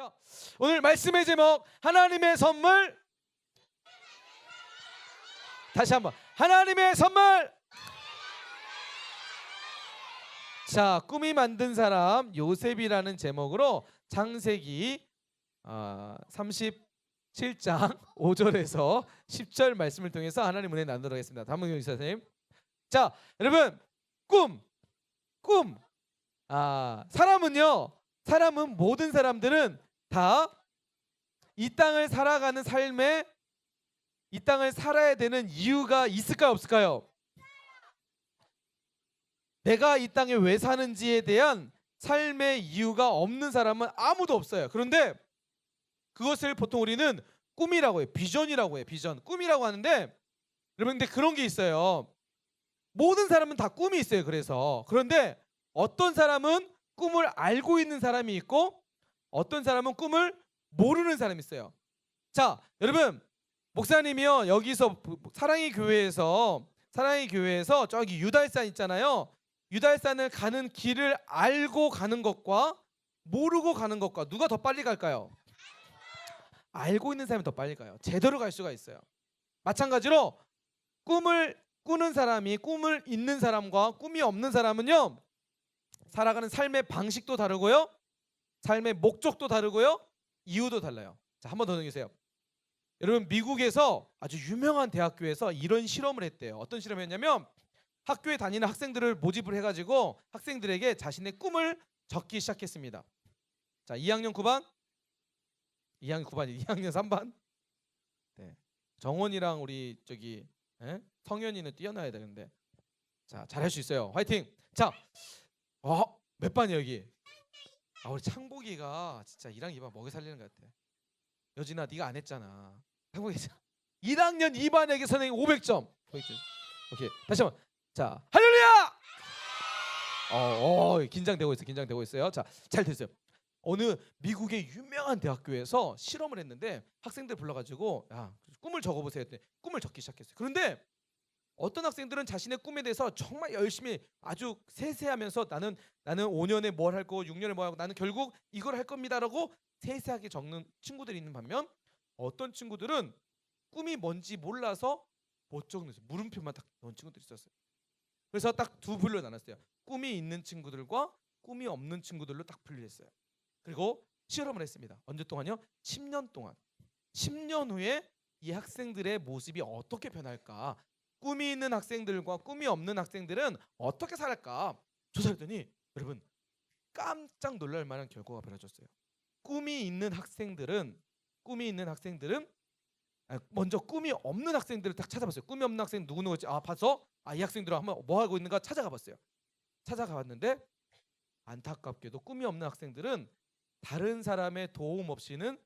할렐루야. 오늘 말씀의 제목 하나님의 선물. 다시 한번 하나님의 선물. 자, 꿈이 만든 사람 요셉이라는 제목으로 창세기 37장 5절에서 10절 말씀을 통해서 하나님 은혜 나누도록 하겠습니다. 담은 교사 선생님. 자, 여러분 꿈. 사람은 모든 사람들은 다 이 땅을 살아가는 삶에 이 땅을 살아야 되는 이유가 있을까요, 없을까요? 내가 이 땅에 왜 사는지에 대한 삶의 이유가 없는 사람은 아무도 없어요. 그런데 그것을 보통 우리는 꿈이라고 해요. 비전이라고 해요. 비전. 꿈이라고 하는데 여러분 근데 그런 게 있어요. 모든 사람은 다 꿈이 있어요. 그런데 어떤 사람은 꿈을 알고 있는 사람이 있고 어떤 사람은 꿈을 모르는 사람이 있어요. 자, 여러분 목사님이요 여기서 사랑의 교회에서 저기 유달산 있잖아요. 유달산을 가는 길을 알고 가는 것과 모르고 가는 것과 누가 더 빨리 갈까요? 알고 있는 사람이 더 빨리 가요. 제대로 갈 수가 있어요. 마찬가지로 꿈을 꾸는 사람이 꿈을 있는 사람과 꿈이 없는 사람은요 살아가는 삶의 방식도 다르고요 삶의 목적도 다르고요 이유도 달라요. 자, 한 번 더 넘기세요. 여러분 미국에서 아주 유명한 대학교에서 이런 실험을 했대요. 어떤 실험을 했냐면 학교에 다니는 학생들을 모집을 해가지고 학생들에게 자신의 꿈을 적기 시작했습니다. 자, 2학년 9반 2학년 3반 네. 정원이랑 우리 저기 성현이는 뛰어나야 되는데 자 잘할 수 있어요. 화이팅. 자, 몇 반이야 여기? 우리 창복이가 진짜 1학년 2반 먹여 살리는 것 같아. 여진아 네가 안 했잖아. 창복이 1학년 2반에게 선생님 500점. 오케이 다시 한번. 자 할렐루야. 긴장되고 있어요. 자, 잘 됐어요. 어느 미국의 유명한 대학교에서 실험을 했는데 학생들 불러가지고 야 꿈을 적어보세요 했더니 꿈을 적기 시작했어요. 그런데 어떤 학생들은 자신의 꿈에 대해서 정말 열심히 아주 세세하면서 나는 5년에 뭘 할 거고 6년에 뭘 하고 나는 결국 이걸 할 겁니다라고 세세하게 적는 친구들이 있는 반면 어떤 친구들은 꿈이 뭔지 몰라서 못 적는 물음표만 딱 넣은 친구들이 있었어요. 그래서 딱 두 분류로 나눴어요. 꿈이 있는 친구들과 꿈이 없는 친구들로 딱 분류했어요. 그리고 실험을 했습니다. 언제 동안요? 10년 동안. 10년 후에 이 학생들의 모습이 어떻게 변할까? 꿈이 있는 학생들과 꿈이 없는 학생들은 어떻게 살까? 조사했더니 여러분 깜짝 놀랄 만한 결과가 벌어졌어요. 꿈이 있는 학생들은 먼저 꿈이 없는 학생들을 딱 찾아봤어요. 꿈이 없는 학생 누구지? 봐서 이 학생들은 한번 뭐 하고 있는가 찾아가봤어요. 찾아가봤는데 안타깝게도 꿈이 없는 학생들은 다른 사람의 도움 없이는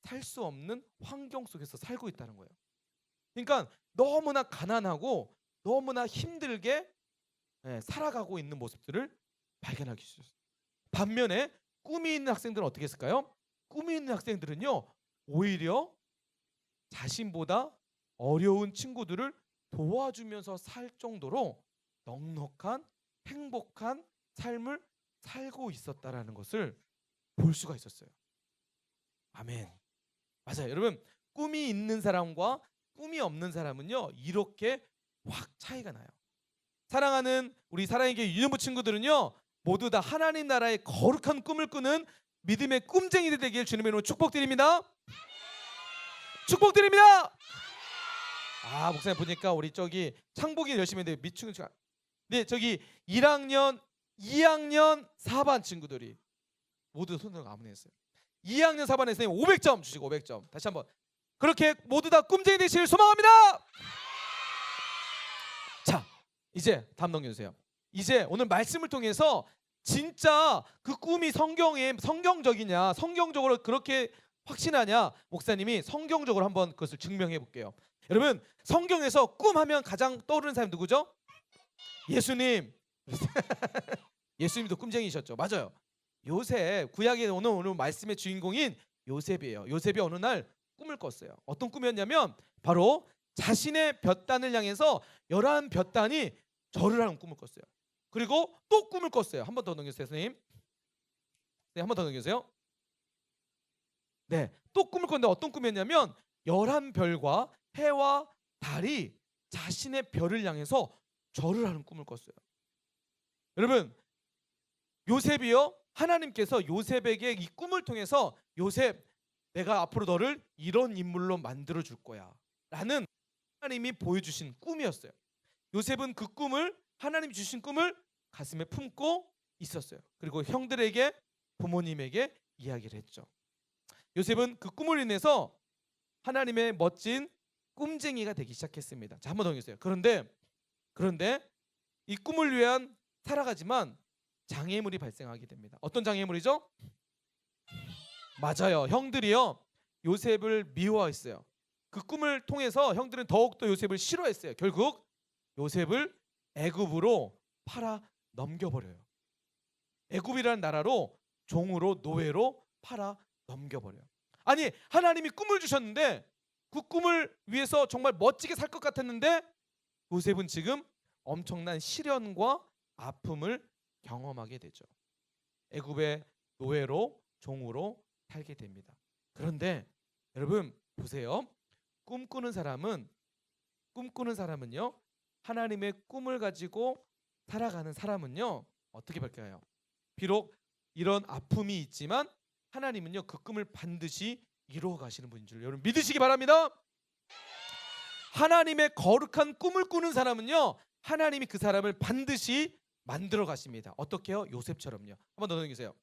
살 수 없는 환경 속에서 살고 있다는 거예요. 그러니까 너무나 가난하고 너무나 힘들게 살아가고 있는 모습들을 발견하기 시작했어요. 반면에 꿈이 있는 학생들은 어떻게 했을까요? 꿈이 있는 학생들은요 오히려 자신보다 어려운 친구들을 도와주면서 살 정도로 넉넉한 행복한 삶을 살고 있었다라는 것을 볼 수가 있었어요. 아멘. 맞아요. 여러분 꿈이 있는 사람과 꿈이 없는 사람은요 이렇게 확 차이가 나요. 사랑하는 우리 사랑의 교회 유년부 친구들은요 모두 다 하나님 나라의 거룩한 꿈을 꾸는 믿음의 꿈쟁이들 되길 주님의 이름으로 축복드립니다. 축복드립니다. 목사님 보니까 우리 저기 창복이 열심히 했는데 미친가. 네, 저기 1학년 2학년 4반 친구들이 모두 손들고 아멘 했어요. 2학년 4반에 선생님 500점 주시고 500점. 다시 한번 그렇게 모두 다 꿈쟁이 되시길 소망합니다. 자, 이제 다음 넘겨주세요. 이제 오늘 말씀을 통해서 진짜 그 꿈이 성경적이냐 성경적으로 그렇게 확신하냐 목사님이 성경적으로 한번 그것을 증명해 볼게요. 여러분 성경에서 꿈하면 가장 떠오르는 사람이 누구죠? 예수님. 예수님도 꿈쟁이셨죠. 맞아요. 요셉 구약에 오늘 말씀의 주인공인 요셉이에요. 요셉이 어느 날 꿈을 꿨어요. 어떤 꿈이었냐면 바로 자신의 볕단을 향해서 11 볕단이 절을 하는 꿈을 꿨어요. 그리고 또 꿈을 꿨어요. 한 번 더 넘겨주세요 선생님. 네, 한 번 더 넘겨주세요. 네, 또 꿈을 꿨는데 어떤 꿈이었냐면 11별과 해와 달이 자신의 별을 향해서 절을 하는 꿈을 꿨어요. 여러분, 요셉이요, 하나님께서 요셉에게 이 꿈을 통해서 요셉, 내가 앞으로 너를 이런 인물로 만들어 줄 거야 라는 하나님이 보여주신 꿈이었어요. 요셉은 그 꿈을, 하나님 주신 꿈을 가슴에 품고 있었어요. 그리고 형들에게, 부모님에게 이야기를 했죠. 요셉은 그 꿈을 인해서 하나님의 멋진 꿈쟁이가 되기 시작했습니다. 자, 한번 더 읽으세요. 그런데 이 꿈을 위한 살아가지만 장애물이 발생하게 됩니다. 어떤 장애물이죠? 맞아요. 형들이요, 요셉을 미워했어요. 그 꿈을 통해서 형들은 더욱더 요셉을 싫어했어요. 결국 요셉을 애굽으로 팔아 넘겨버려요. 애굽이라는 나라로 종으로, 노예로 팔아 넘겨버려요. 아니, 하나님이 꿈을 주셨는데 그 꿈을 위해서 정말 멋지게 살 것 같았는데 요셉은 지금 엄청난 시련과 아픔을 경험하게 되죠. 애굽의 노예로, 종으로 살게 됩니다. 그런데 여러분 보세요. 꿈꾸는 사람은요, 하나님의 꿈을 가지고 살아가는 사람은요, 어떻게 볼까요? 비록 이런 아픔이 있지만 하나님은요, 그 꿈을 반드시 이루어 가시는 분인 줄 여러분 믿으시기 바랍니다. 하나님의 거룩한 꿈을 꾸는 사람은요, 하나님이 그 사람을 반드시 만들어 가십니다. 어떻게요? 요셉처럼요. 한번 더 넘기세요.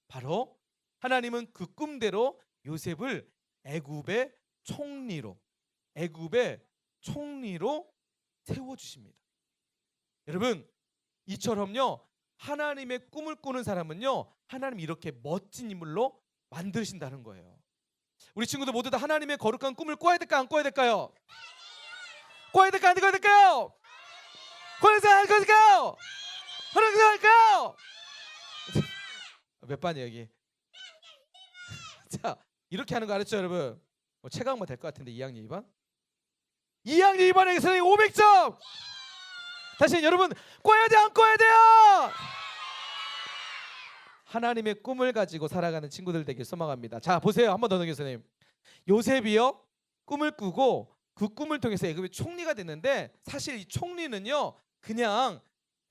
바로 하나님은 그 꿈대로 요셉을 애굽의 총리로 세워주십니다. 여러분, 이처럼요, 하나님의 꿈을 꾸는 사람은요, 하나님 이렇게 멋진 인물로 만드신다는 거예요. 우리 친구들 모두 다 하나님의 거룩한 꿈을 꿔야 될까, 안 꿔야 될까요? 꿔야 될까, 안 꿔야 될까요? 꿔야 될까, 안 꿔야 될까요? 하나님 할까요? 몇 반이에요 여기? 자, 이렇게 하는 거 알았죠 여러분? 최강만 될 것 같은데 2학년 2반? 2학년 2반에게 선생님 500점! 다시 여러분, 꿔야 돼, 안 꿔야 돼요? 하나님의 꿈을 가지고 살아가는 친구들 되길 소망합니다. 자, 보세요. 한번 더 넘겨요 선생님. 요셉이요, 꿈을 꾸고 그 꿈을 통해서 애굽의 총리가 됐는데 사실 이 총리는요, 그냥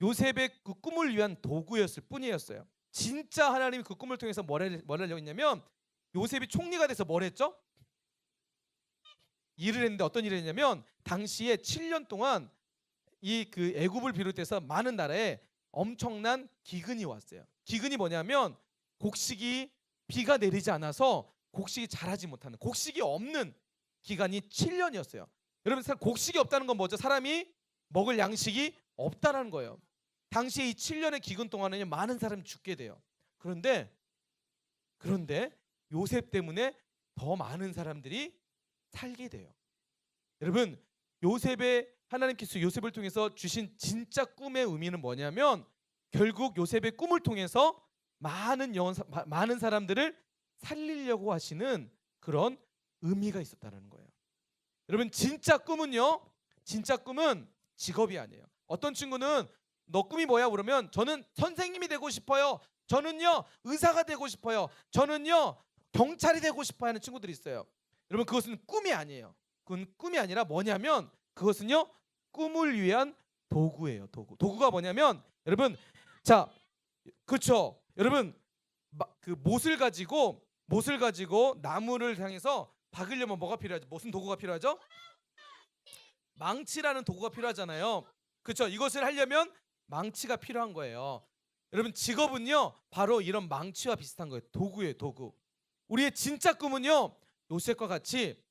요셉의 그 꿈을 위한 도구였을 뿐이었어요. 진짜 하나님이 그 꿈을 통해서 뭘 하려고 했냐면, 요셉이 총리가 돼서 뭘 했죠? 일을 했는데 어떤 일을 했냐면, 당시에 7년 동안 이 그 애굽을 비롯해서 많은 나라에 엄청난 기근이 왔어요. 기근이 뭐냐면 곡식이, 비가 내리지 않아서 곡식이 자라지 못하는, 곡식이 없는 기간이 7년이었어요. 여러분, 곡식이 없다는 건 뭐죠? 사람이 먹을 양식이 없다라는 거예요. 당시에 이 7년의 기근 동안에는 많은 사람이 죽게 돼요. 그런데 요셉 때문에 더 많은 사람들이 살게 돼요. 여러분, 하나님께서 요셉을 통해서 주신 진짜 꿈의 의미는 뭐냐면, 결국 요셉의 꿈을 통해서 많은 사람들을 살리려고 하시는 그런 의미가 있었다는 거예요. 여러분, 진짜 꿈은 직업이 아니에요. 어떤 친구는 너 꿈이 뭐야? 그러면 저는 선생님이 되고 싶어요. 저는요 의사가 되고 싶어요. 저는요 경찰이 되고 싶어 하는 친구들이 있어요. 여러분, 그것은 꿈이 아니에요. 그건 꿈이 아니라 뭐냐면, 그것은요 꿈을 위한 도구예요. 도구가 뭐냐면, 여러분, 자, 그렇죠. 여러분, 그 못을 가지고 나무를 향해서 박으려면 뭐가 필요하죠? 무슨 도구가 필요하죠? 망치라는 도구가 필요하잖아요. 그렇죠. 이것을 하려면 망치가 필요한 거예요. 여러분, 직업은요 바로 이런 망치와 비슷한 거예요. 도구예요, 도구. 우리의 진짜 꿈은요, 요셉과 같이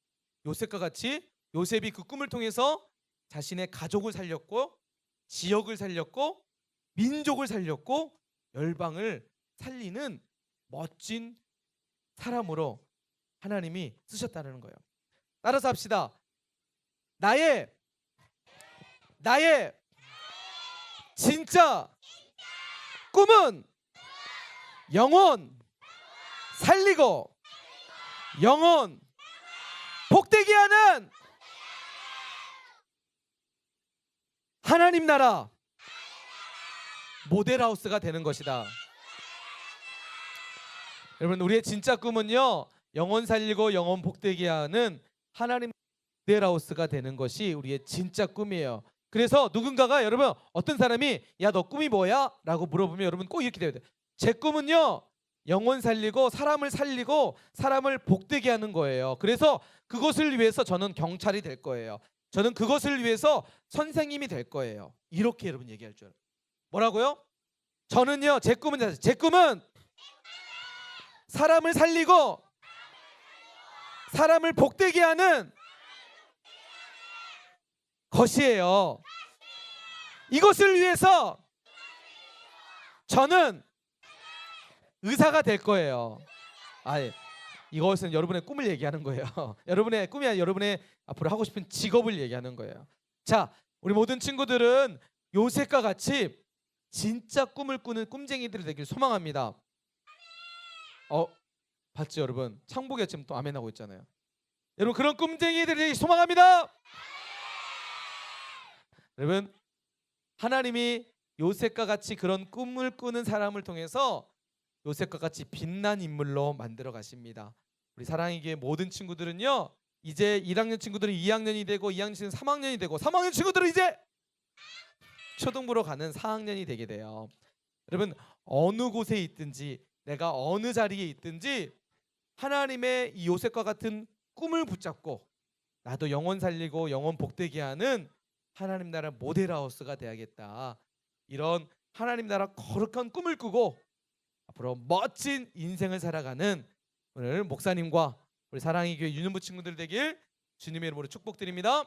요셉이 그 꿈을 통해서 자신의 가족을 살렸고, 지역을 살렸고, 민족을 살렸고, 열방을 살리는 멋진 사람으로 하나님이 쓰셨다는 거예요. 따라서 합시다. 나의 진짜 꿈은 영혼 살리고 영혼 복되게 하는 하나님 나라 모델하우스가 되는 것이다. 여러분, 우리의 진짜 꿈은요, 영혼 살리고 영혼 복되게 하는 하나님 모델하우스가 되는 것이 우리의 진짜 꿈이에요. 그래서 누군가가 여러분 어떤 사람이 야 너 꿈이 뭐야? 라고 물어보면 여러분 꼭 이렇게 돼야 돼요. 제 꿈은요 영혼 살리고 사람을 복되게 하는 거예요. 그래서 그것을 위해서 저는 경찰이 될 거예요. 저는 그것을 위해서 선생님이 될 거예요. 이렇게 여러분 얘기할 줄 알아요. 뭐라고요? 저는요 제 꿈은 사람을 살리고 사람을 복되게 하는 것이에요. 이것을 위해서 저는 의사가 될 거예요. 이것은 여러분의 꿈을 얘기하는 거예요. 여러분의 꿈이 아니라 여러분의 앞으로 하고 싶은 직업을 얘기하는 거예요. 자, 우리 모든 친구들은 요셉과 같이 진짜 꿈을 꾸는 꿈쟁이들이 되길 소망합니다. 봤죠 여러분? 창복이가 지금 또 아멘 하고 있잖아요. 여러분 그런 꿈쟁이들이 되길 소망합니다. 여러분 하나님이 요셉과 같이 그런 꿈을 꾸는 사람을 통해서 요셉과 같이 빛난 인물로 만들어 가십니다. 우리 사랑의 교회 모든 친구들은요 이제 1학년 친구들은 2학년이 되고 2학년 친구들은 3학년이 되고 3학년 친구들은 이제 초등부로 가는 4학년이 되게 돼요. 여러분 어느 곳에 있든지 내가 어느 자리에 있든지 하나님의 이 요셉과 같은 꿈을 붙잡고 나도 영혼 살리고 영혼 복되게 하는 하나님 나라 모델하우스가 돼야겠다. 이런 하나님 나라 거룩한 꿈을 꾸고 앞으로 멋진 인생을 살아가는 오늘 목사님과 우리 사랑의 교회 유년부 친구들 되길 주님의 이름으로 축복드립니다.